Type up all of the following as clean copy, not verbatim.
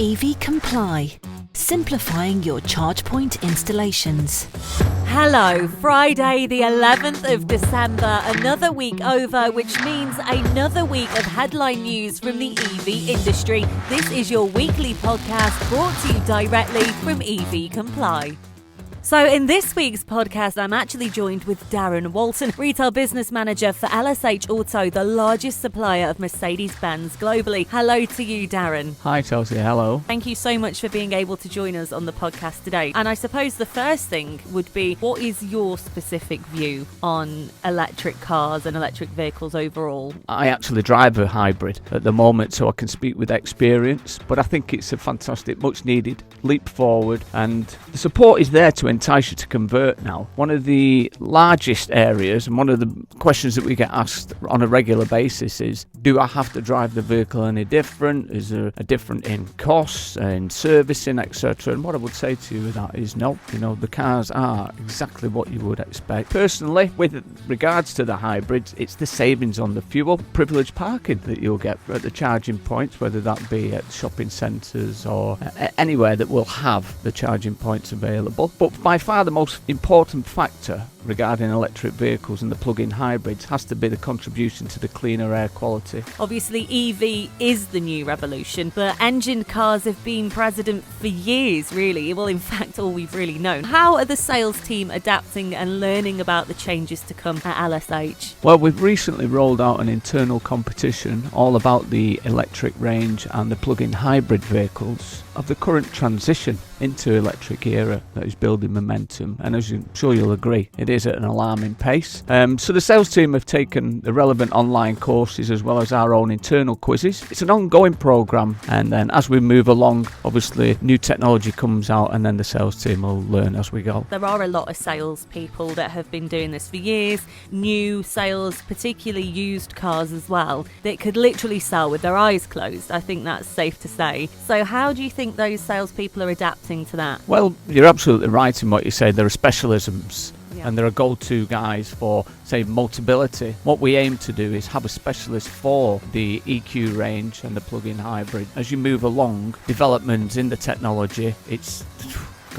EV Comply, simplifying your charge point installations. Hello, Friday the 11th of December, another week over, which means another week of headline news from the EV industry. This is your weekly podcast brought to you directly from EV Comply. So in this week's podcast, I'm actually joined with Darren Walton, Retail Business Manager for LSH Auto, the largest supplier of Mercedes-Benz globally. Hello to you, Darren. Hi, Chelsea. Hello. Thank you so much for being able to join us on the podcast today. And I suppose the first thing would be, what is your specific view on electric cars and electric vehicles overall? I actually drive a hybrid at the moment, so I can speak with experience, but I think it's a fantastic, much needed leap forward, and the support is there to entice you to convert now. One of the largest areas and one of the questions that we get asked on a regular basis is, do I have to drive the vehicle any different? Is there a difference in costs and servicing, etc.? And what I would say to you with that is no, the cars are exactly what you would expect. Personally, with regards to the hybrids, it's the savings on the fuel, privileged parking that you'll get at the charging points, whether that be at shopping centres or anywhere that will have the charging points available. But by far the most important factor regarding electric vehicles and the plug-in hybrids has to be the contribution to the cleaner air quality. Obviously, EV is the new revolution, but engined cars have been present for years, really. Well, in fact, all we've really known. How are the sales team adapting and learning about the changes to come at LSH? Well, we've recently rolled out an internal competition all about the electric range and the plug-in hybrid vehicles of the current transition into electric era that is building momentum, and as I'm sure you'll agree, it is at an alarming pace. So the sales team have taken the relevant online courses as well as our own internal quizzes. It's an ongoing program, and then as we move along, obviously new technology comes out and then the sales team will learn as we go. There are a lot of sales people that have been doing this for years, new sales, particularly used cars as well, that could literally sell with their eyes closed. I think that's safe to say. So how do you think those salespeople are adapting to that? Well, you're absolutely right in what you say. There are specialisms. Yeah. And there are go-to guys for, say, multibility. What we aim to do is have a specialist for the EQ range and the plug-in hybrid. As you move along, developments in the technology, it's...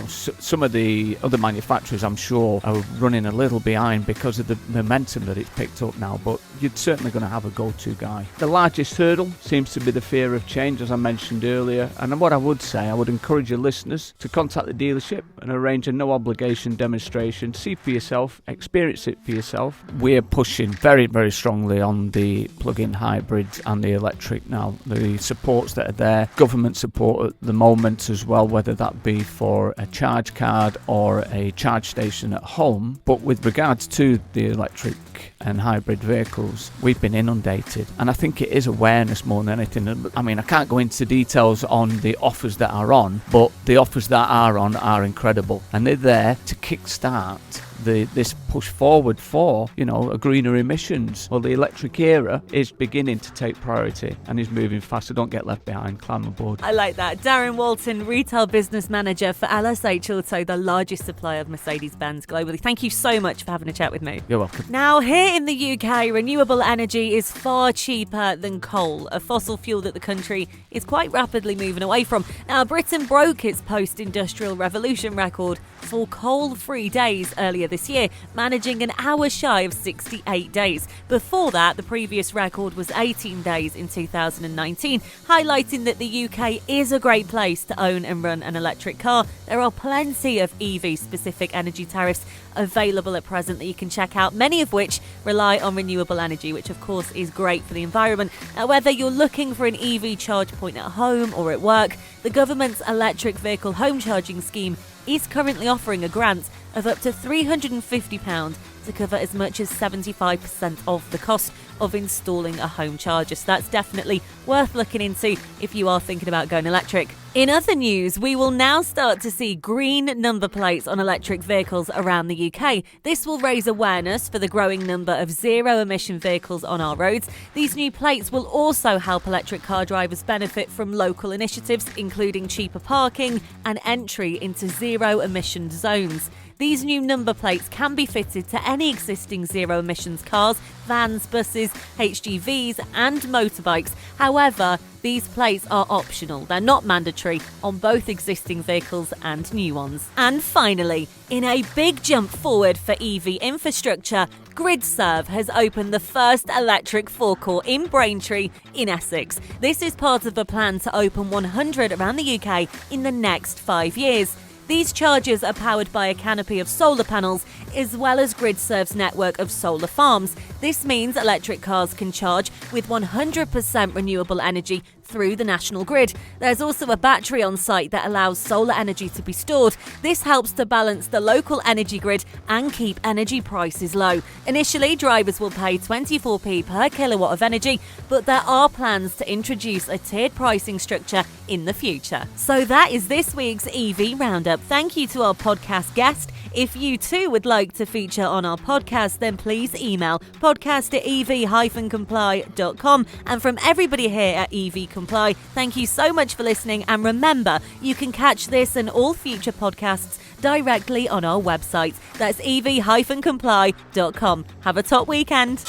Some of the other manufacturers, I'm sure, are running a little behind because of the momentum that it's picked up now, but you're certainly going to have a go-to guy. The largest hurdle seems to be the fear of change, as I mentioned earlier, and what I would say, I would encourage your listeners to contact the dealership and arrange a no-obligation demonstration. See for yourself, experience it for yourself. We're pushing very, very strongly on the plug-in hybrids and the electric now. The supports that are there, government support at the moment as well, whether that be for a charge card or a charge station at home. But with regards to the electric and hybrid vehicles, we've been inundated, and I think it is awareness more than anything. I mean, I can't go into details on the offers that are on, but the offers that are on are incredible, and they're there to kickstart this push forward for, a greener emissions. Well, the electric era is beginning to take priority and is moving fast, so don't get left behind. Climb aboard. I like that. Darren Walton, Retail Business Manager for LSH Auto, the largest supplier of Mercedes-Benz globally. Thank you so much for having a chat with me. You're welcome. Now, here in the UK, renewable energy is far cheaper than coal, a fossil fuel that the country is quite rapidly moving away from. Now, Britain broke its post-industrial revolution record for coal-free days earlier this year, managing an hour shy of 68 days. Before that, the previous record was 18 days in 2019, highlighting that the UK is a great place to own and run an electric car. There are plenty of EV-specific energy tariffs available at present that you can check out, many of which rely on renewable energy, which of course is great for the environment. Now, whether you're looking for an EV charge point at home or at work, the government's electric vehicle home charging scheme is currently offering a grant of up to £350 to cover as much as 75% of the cost of installing a home charger. So that's definitely worth looking into if you are thinking about going electric. In other news, we will now start to see green number plates on electric vehicles around the UK. This will raise awareness for the growing number of zero-emission vehicles on our roads. These new plates will also help electric car drivers benefit from local initiatives, including cheaper parking and entry into zero-emission zones. These new number plates can be fitted to any existing zero-emissions cars, vans, buses, HGVs and motorbikes. However, These plates are optional. They're not mandatory on both existing vehicles and new ones. And finally, in a big jump forward for EV infrastructure, GridServe has opened the first electric forecourt in Braintree in Essex. This is part of a plan to open 100 around the UK in the next 5 years. These chargers are powered by a canopy of solar panels, as well as GridServe's network of solar farms. This means electric cars can charge with 100% renewable energy through the national grid. There's also a battery on site that allows solar energy to be stored. This helps to balance the local energy grid and keep energy prices low. Initially, drivers will pay 24p per kilowatt of energy, but there are plans to introduce a tiered pricing structure in the future. So that is this week's EV Roundup. Thank you to our podcast guest. If you too would like to feature on our podcast, then please email podcast@ev-comply.com. And from everybody here at EV Comply, thank you so much for listening. And remember, you can catch this and all future podcasts directly on our website. That's ev-comply.com. Have a top weekend.